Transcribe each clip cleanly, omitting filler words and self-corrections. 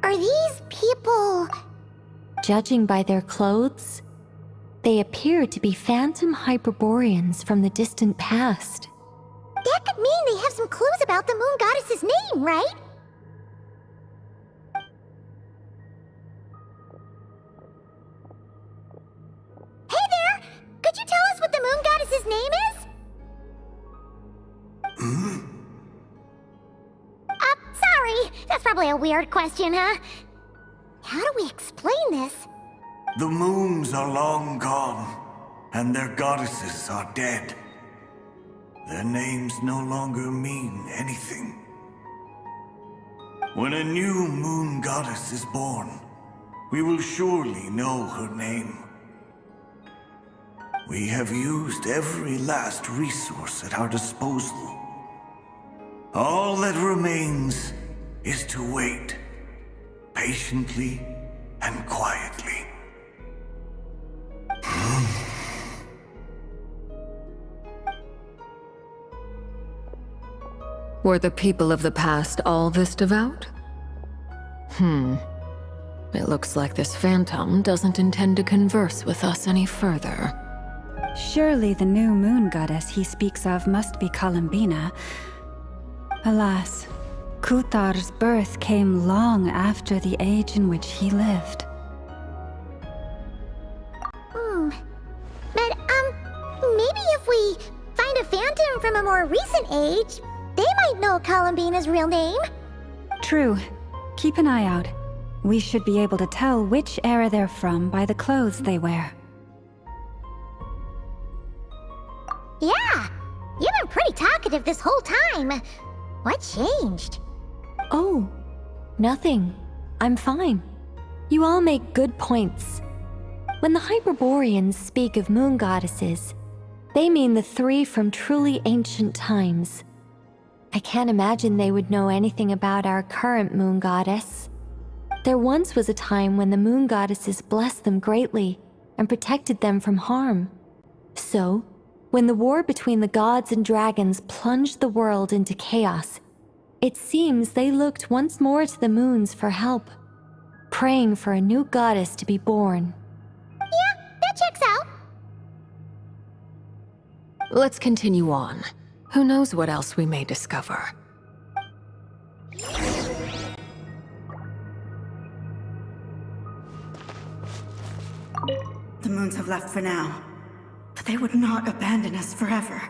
Are these people... Judging by their clothes, they appear to be phantom Hyperboreans from the distant past. That could mean they have some clues about the moon goddess's name, right? Hey there! Could you tell us what the moon goddess's name is? Sorry. That's probably a weird question, huh? How do we explain this? The moons are long gone, and their goddesses are dead. Their names no longer mean anything. When a new moon goddess is born, we will surely know her name. We have used every last resource at our disposal. All that remains is to wait, patiently and quietly. Were the people of the past all this devout? It looks like this phantom doesn't intend to converse with us any further. Surely the new moon goddess he speaks of must be Columbina. Alas, Kuthar's birth came long after the age in which he lived. But, maybe if we find a phantom from a more recent age, they might know Columbina's real name. True. Keep an eye out. We should be able to tell which era they're from by the clothes they wear. Yeah, you've been pretty talkative this whole time. What changed? Oh, nothing. I'm fine. You all make good points. When the Hyperboreans speak of moon goddesses, they mean the three from truly ancient times. I can't imagine they would know anything about our current moon goddess. There once was a time when the moon goddesses blessed them greatly and protected them from harm. So, when the war between the gods and dragons plunged the world into chaos, it seems they looked once more to the moons for help, praying for a new goddess to be born. Yeah, that checks out. Let's continue on. Who knows what else we may discover? The moons have left for now, but they would not abandon us forever.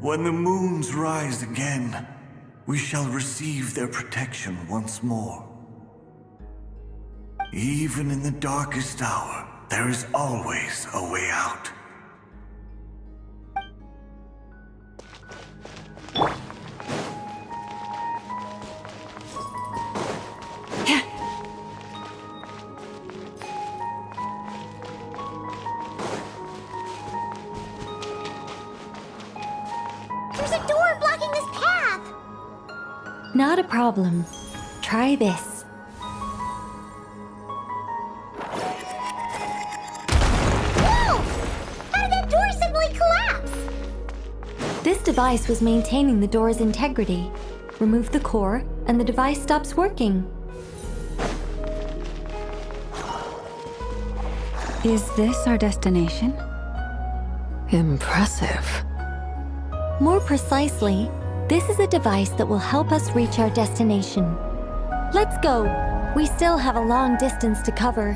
When the moons rise again, we shall receive their protection once more. Even in the darkest hour, there is always a way out. There's a door blocking this path. Not a problem. Try this. Whoa! How did that door suddenly collapse? This device was maintaining the door's integrity. Remove the core, and the device stops working. Is this our destination? Impressive. More precisely, this is a device that will help us reach our destination. Let's go. We still have a long distance to cover.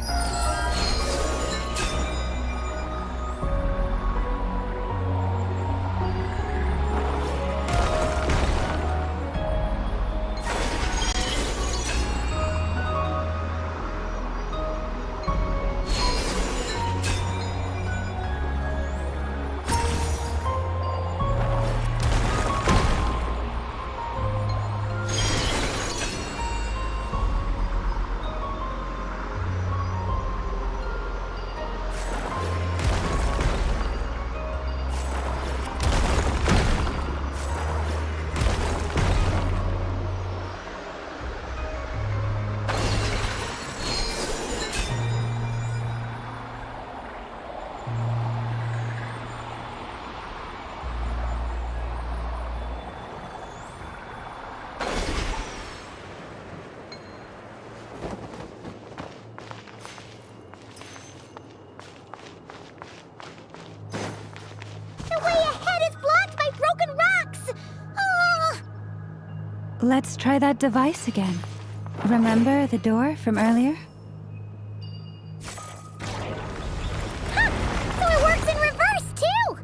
let's try that device again. Remember the door from earlier? So it works in reverse, too!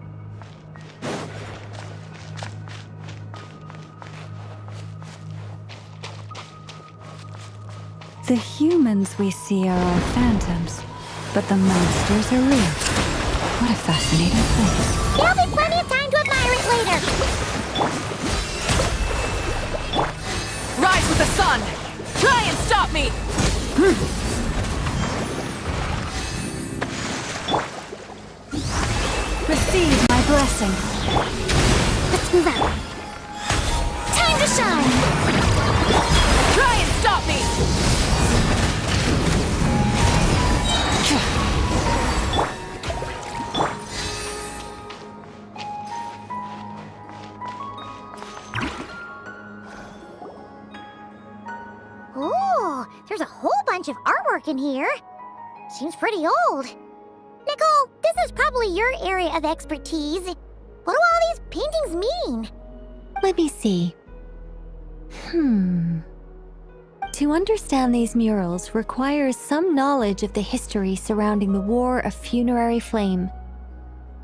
The humans we see are all phantoms, but the monsters are real. What a fascinating place. There'll be plenty of time to admire it later. Rise with the sun! Try and stop me! Receive my blessing. Let's move out. Time to shine! Try and stop me! Oh, there's a whole bunch of artwork in here. Seems pretty old. Nicole, this is probably your area of expertise. What do all these paintings mean? Let me see. To understand these murals requires some knowledge of the history surrounding the War of Funerary Flame.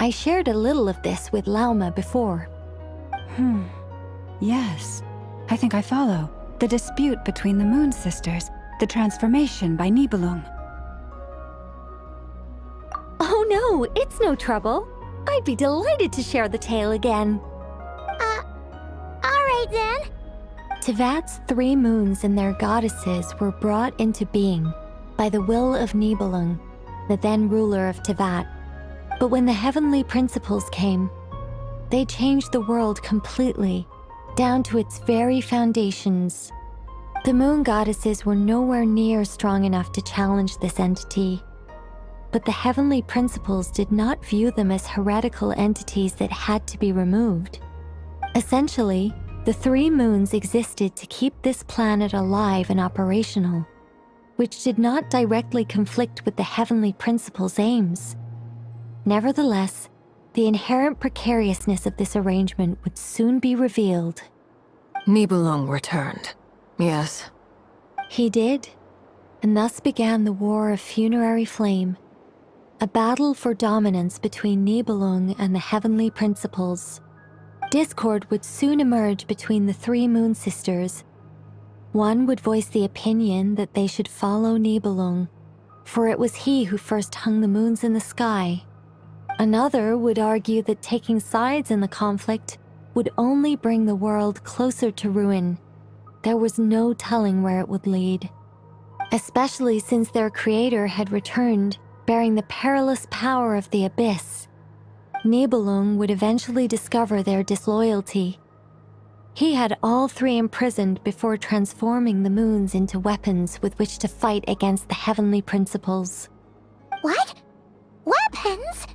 I shared a little of this with Lauma before. Yes, I think I follow. The dispute between the Moon Sisters, the transformation by Nibelung. Oh no, it's no trouble. I'd be delighted to share the tale again. Alright then. Tevat's 3 moons and their goddesses were brought into being by the will of Nibelung, the then ruler of Tevat. But when the heavenly principles came, they changed the world completely, down to its very foundations. The moon goddesses were nowhere near strong enough to challenge this entity. But the heavenly principles did not view them as heretical entities that had to be removed. Essentially, the 3 moons existed to keep this planet alive and operational, which did not directly conflict with the heavenly principles' aims. Nevertheless, the inherent precariousness of this arrangement would soon be revealed. Nibelung returned. Yes. He did, and thus began the War of Funerary Flame, a battle for dominance between Nibelung and the heavenly principles. Discord would soon emerge between the 3 Moon Sisters. One would voice the opinion that they should follow Nibelung, for it was he who first hung the moons in the sky. Another would argue that taking sides in the conflict would only bring the world closer to ruin. There was no telling where it would lead, especially since their creator had returned, bearing the perilous power of the abyss. Nibelung would eventually discover their disloyalty. He had all 3 imprisoned before transforming the moons into weapons with which to fight against the heavenly principles. What? Weapons?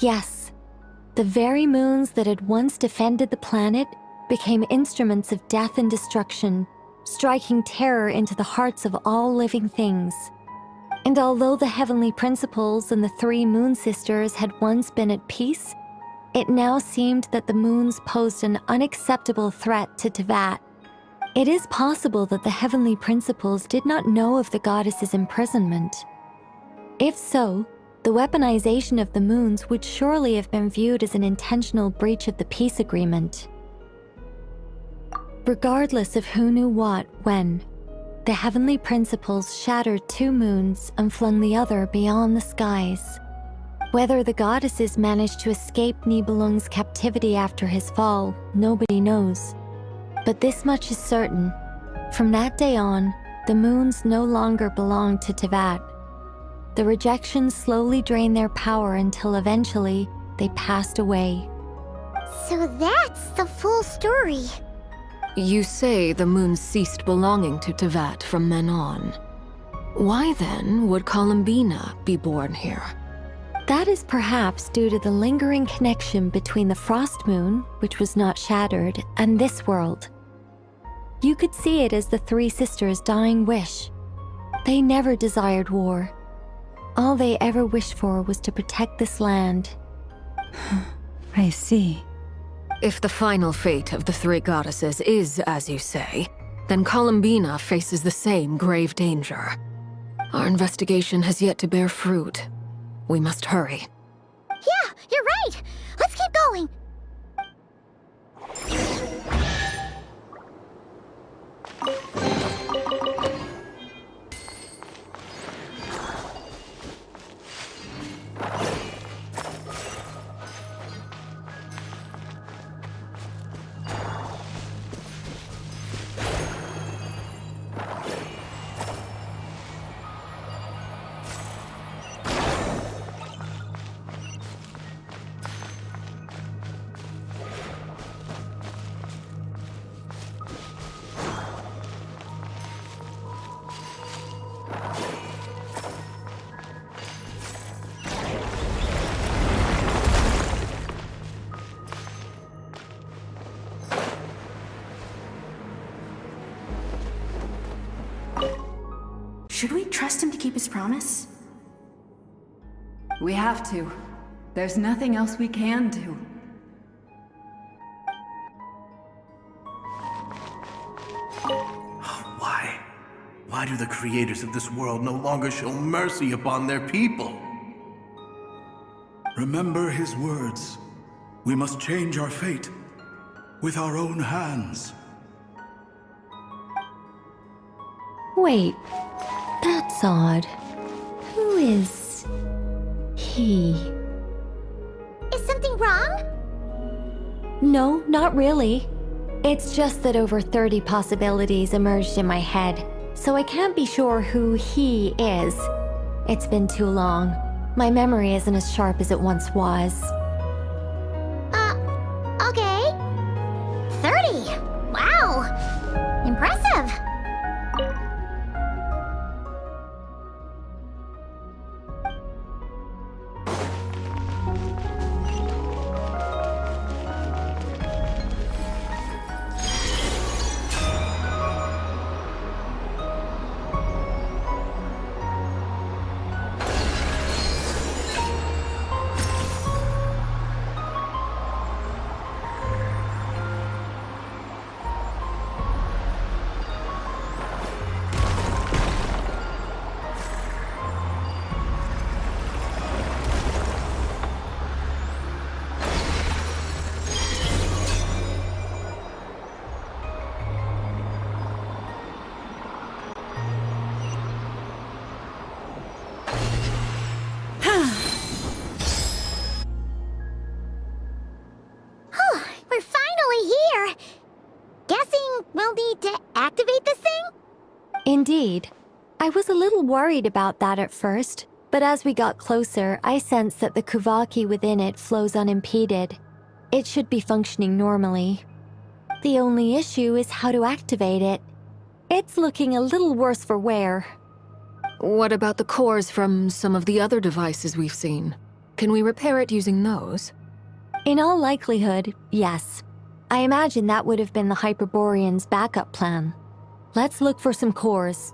Yes, the very moons that had once defended the planet became instruments of death and destruction, striking terror into the hearts of all living things. And although the heavenly principles and the 3 Moon Sisters had once been at peace, it now seemed that the moons posed an unacceptable threat to Tevat. It is possible that the heavenly principles did not know of the goddess's imprisonment. If so, the weaponization of the moons would surely have been viewed as an intentional breach of the peace agreement. Regardless of who knew what, when, the heavenly principles shattered 2 moons and flung the other beyond the skies. Whether the goddesses managed to escape Nibelung's captivity after his fall, nobody knows. But this much is certain. From that day on, the moons no longer belonged to Tevat. The rejection slowly drained their power until eventually they passed away. So that's the full story. You say the moon ceased belonging to Tevat from then on. Why then would Columbina be born here? That is perhaps due to the lingering connection between the Frost Moon, which was not shattered, and this world. You could see it as the 3 sisters' dying wish. They never desired war. All they ever wished for was to protect this land. I see. If the final fate of the three goddesses is as you say, then Columbina faces the same grave danger. Our investigation has yet to bear fruit. We must hurry. Yeah, you're right. Let's keep going. Should we trust him to keep his promise? We have to. There's nothing else we can do. Why? Why do the creators of this world no longer show mercy upon their people? Remember his words. We must change our fate with our own hands. Wait, that's odd. Who is he? Is something wrong? No, not really. It's just that over 30 possibilities emerged in my head, so I can't be sure who he is. It's been too long. My memory isn't as sharp as it once was. Okay. 30. Wow. Impressive. We're finally here. Guessing we'll need to activate this thing? Indeed. I was a little worried about that at first, but as we got closer, I sensed that the Kuvaki within it flows unimpeded. It should be functioning normally. The only issue is how to activate it. It's looking a little worse for wear. What about the cores from some of the other devices we've seen? Can we repair it using those? In all likelihood, yes. I imagine that would have been the Hyperborean's backup plan. Let's look for some cores.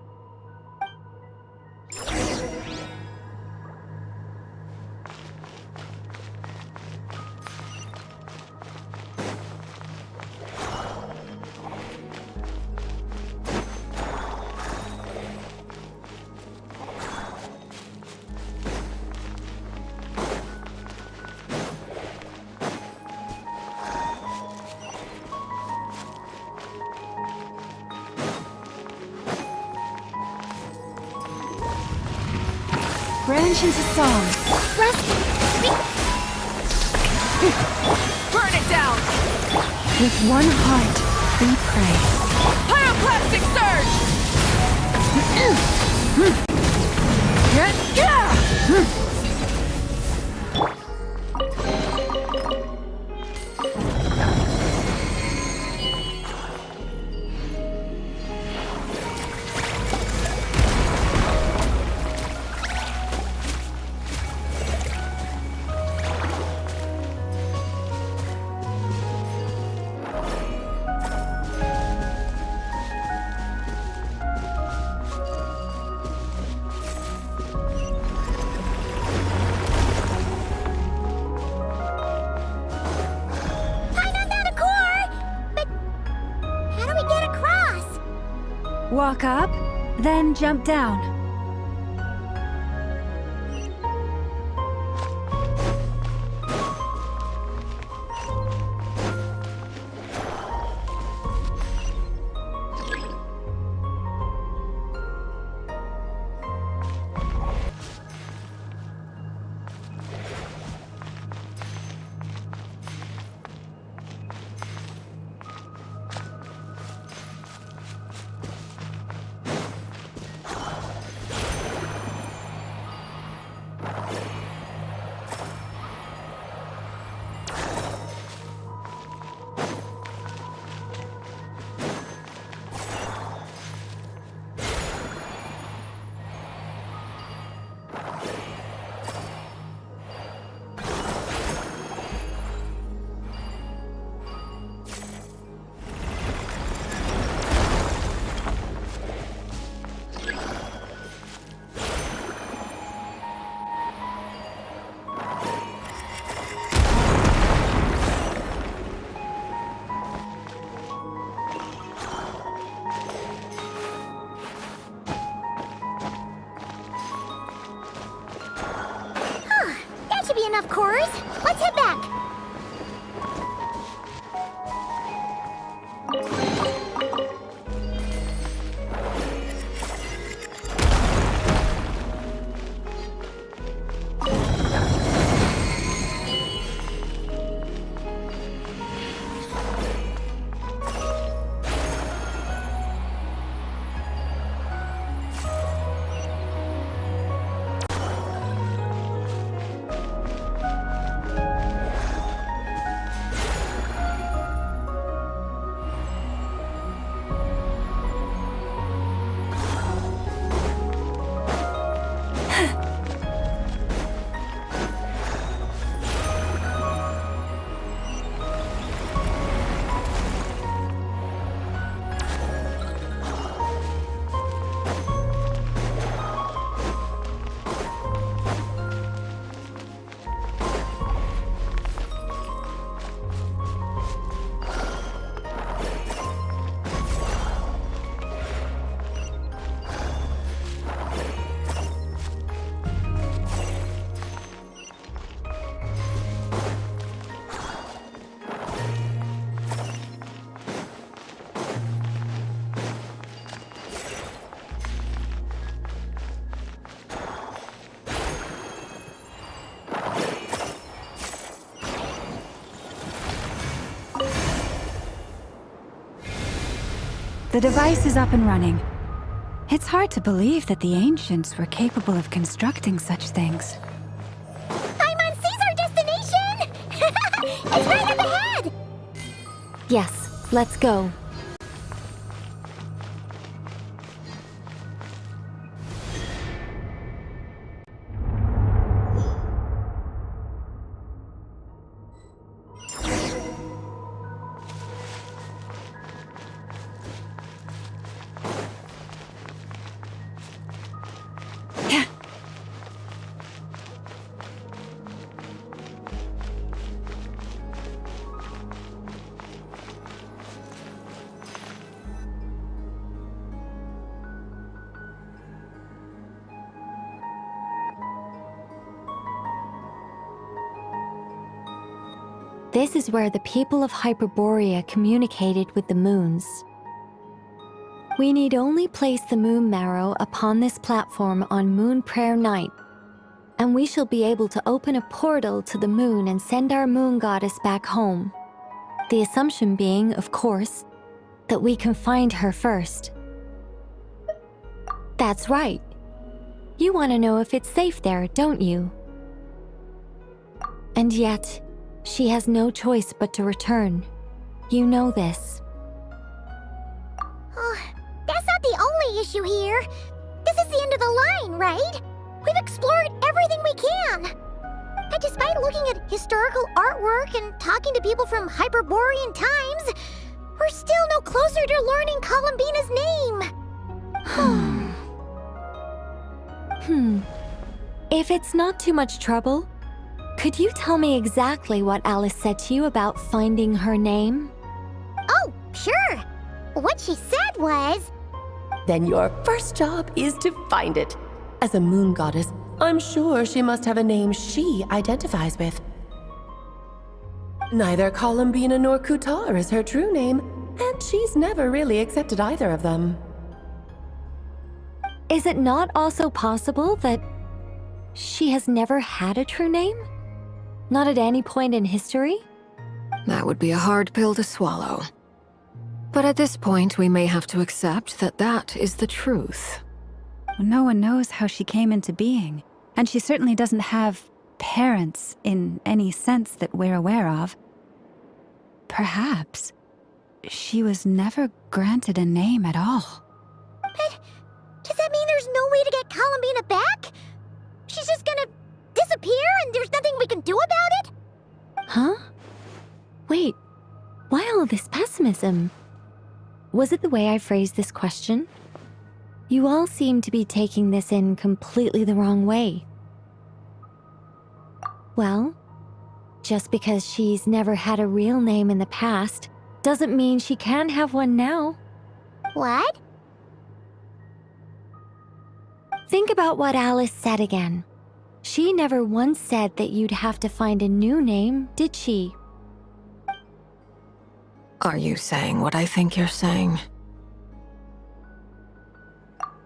Branch into song. Burn it down! With one heart, we pray. Pyroclastic surge! walk up, then jump down. Enough cores. Let's head back. The device is up and running. It's hard to believe that the ancients were capable of constructing such things. Paimon sees our destination! It's right up ahead! Yes, let's go. This is where the people of Hyperborea communicated with the moons. We need only place the moon marrow upon this platform on Moon Prayer Night, and we shall be able to open a portal to the moon and send our moon goddess back home. The assumption being, of course, that we can find her first. That's right. You want to know if it's safe there, don't you? And yet, she has no choice but to return. You know this. Oh, that's not the only issue here. This is the end of the line, right? We've explored everything we can. And despite looking at historical artwork and talking to people from Hyperborean times, we're still no closer to learning Columbina's name. If it's not too much trouble, could you tell me exactly what Alice said to you about finding her name? Oh, sure. What she said was, then your first job is to find it. As a moon goddess, I'm sure she must have a name she identifies with. Neither Columbina nor Kutar is her true name, and she's never really accepted either of them. Is it not also possible that she has never had a true name? Not at any point in history? That would be a hard pill to swallow. But at this point, we may have to accept that that is the truth. No one knows how she came into being, and she certainly doesn't have parents in any sense that we're aware of. Perhaps she was never granted a name at all. But does that mean there's no way to get Columbina back? She's just gonna disappear and there's nothing we can do about it? Huh? Wait, why all this pessimism? Was it the way I phrased this question? You all seem to be taking this in completely the wrong way. Well, just because she's never had a real name in the past doesn't mean she can't have one now. What? Think about what Alice said again. She never once said that you'd have to find a new name, did she? Are you saying what I think you're saying?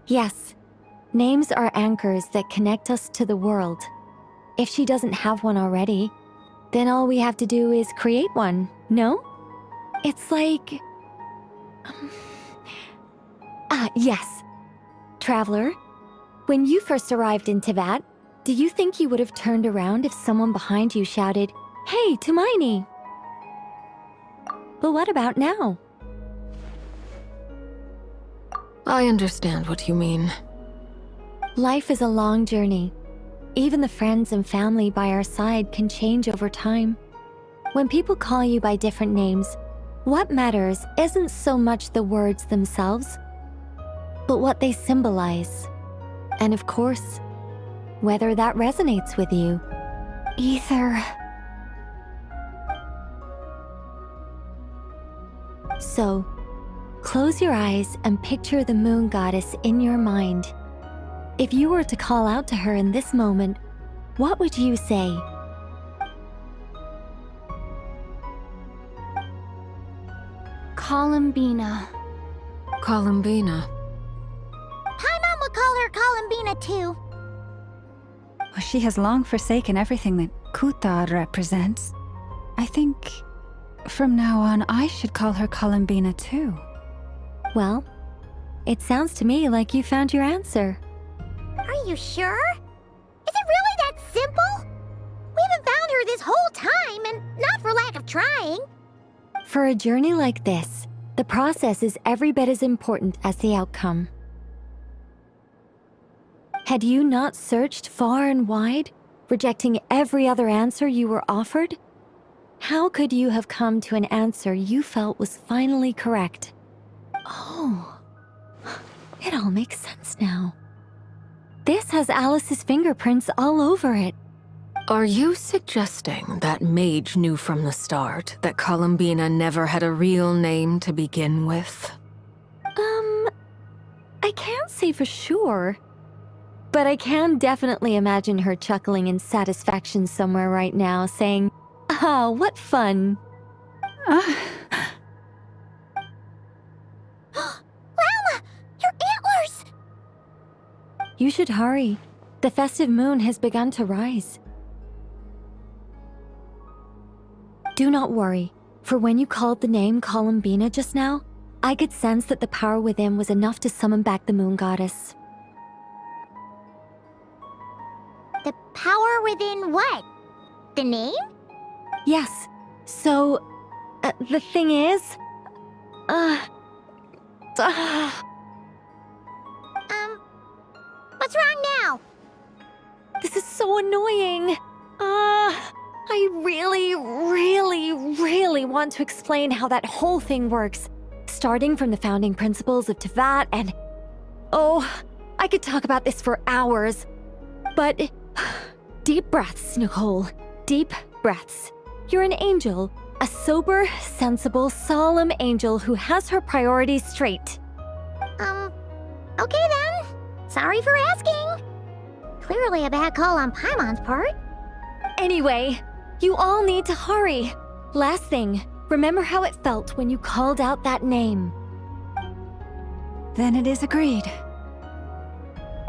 Yes. Names are anchors that connect us to the world. If she doesn't have one already, then all we have to do is create one, no? It's like... yes. Traveler, when you first arrived in Teyvat, do you think you would have turned around if someone behind you shouted, "Hey, Tumaini"? But what about now? I understand what you mean. Life is a long journey. Even the friends and family by our side can change over time. When people call you by different names, what matters isn't so much the words themselves, but what they symbolize. And of course, whether that resonates with you. Ether. So, close your eyes and picture the moon goddess in your mind. If you were to call out to her in this moment, what would you say? Columbina. Columbina. Paimon would call her Columbina too. Well, she has long forsaken everything that Kutar represents. I think from now on I should call her Columbina too. Well, it sounds to me like you found your answer. Are you sure? Is it really that simple? We haven't found her this whole time, and not for lack of trying. For a journey like this, the process is every bit as important as the outcome. Had you not searched far and wide, rejecting every other answer you were offered? How could you have come to an answer you felt was finally correct? Oh, it all makes sense now. This has Alice's fingerprints all over it. Are you suggesting that Mage knew from the start that Columbina never had a real name to begin with? I can't say for sure. But I can definitely imagine her chuckling in satisfaction somewhere right now, saying, "Ah, what fun." Llama! Your antlers! You should hurry. The festive moon has begun to rise. Do not worry, for when you called the name Columbina just now, I could sense that the power within was enough to summon back the moon goddess. The power within what? The name? Yes, so, the thing is... What's wrong now? This is so annoying. I really want to explain how that whole thing works, starting from the founding principles of Teyvat and... Oh, I could talk about this for hours. But... Deep breaths, Nicole. Deep breaths. You're an angel. A sober, sensible, solemn angel who has her priorities straight. Okay then. Sorry for asking. Clearly a bad call on Paimon's part. Anyway, you all need to hurry. Last thing, remember how it felt when you called out that name. Then it is agreed.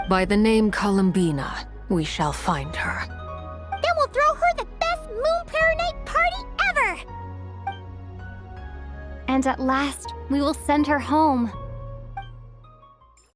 By the name Columbina, we shall find her. Then we'll throw her the best Moon Paranite party ever! And at last, we will send her home.